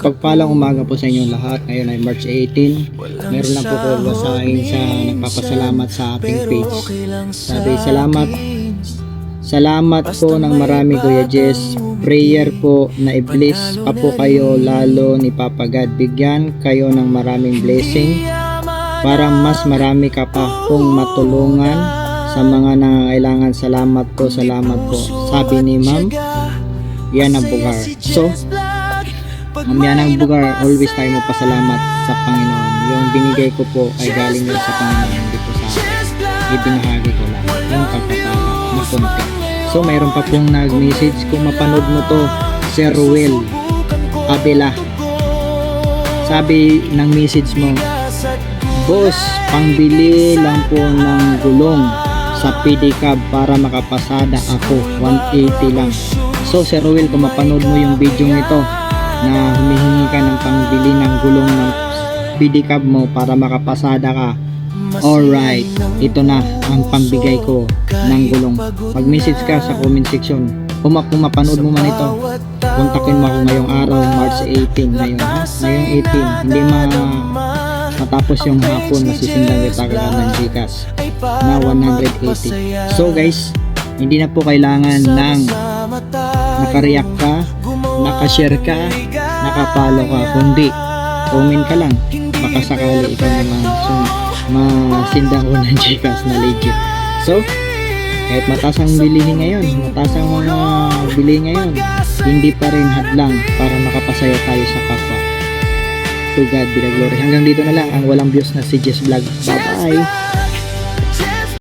Pagpalang umaga po sa inyo lahat. Ngayon ay March 18. Meron lang po ko basahin sa nagpapasalamat sa ating page. Sabi, salamat po ng marami Kuya Jess. Prayer po na i-bless pa po kayo lalo ni Papa God. Bigyan kayo ng maraming blessing para mas marami ka pa pong matulungan sa mga nangangailangan. Salamat po. Sabi ni Ma'am Yana Bugar. So, Ma'am Yana Bugar, always tayo magpasalamat sa Panginoon. Yung binigay ko po ay galing yun sa Panginoon, hindi po sa akin. Ibinahagi ko lang yung pagkatama na konti. So, mayroon pa pong nag-message. Kung mapanood mo to, Sir Ruel Abela. Sabi ng message mo, Boss, pangbili lang po ng gulong sa pedicab para makapasada ako, 180 lang. So Sir Ruel, kung mapanood mo yung video nito na humihingi ka ng pangbili ng gulong ng pedicab mo para makapasada ka, alright, ito na ang pambigay ko ng gulong. Mag-message ka sa comment section. Kung mapanood mo man ito, kontakin mo ako ngayong araw, March 18 ngayon. Ngayong 18, hindi matapos yung hapon, masisindan kita ka ng Gcash na 180. So guys, hindi na po kailangan ng naka-react ka, naka-share ka, naka-follow ka, kundi comment ka lang, baka sakali ikaw naman masindan ko ng Gcash na legit. So kahit mataas ang bilihin ngayon, mataas ang mga bilihin ngayon, hindi pa rin hadlang para makapasaya tayo sa kapwa. To God be the glory. Hanggang dito na lang ang walang views na si Jess Vlog. Bye bye.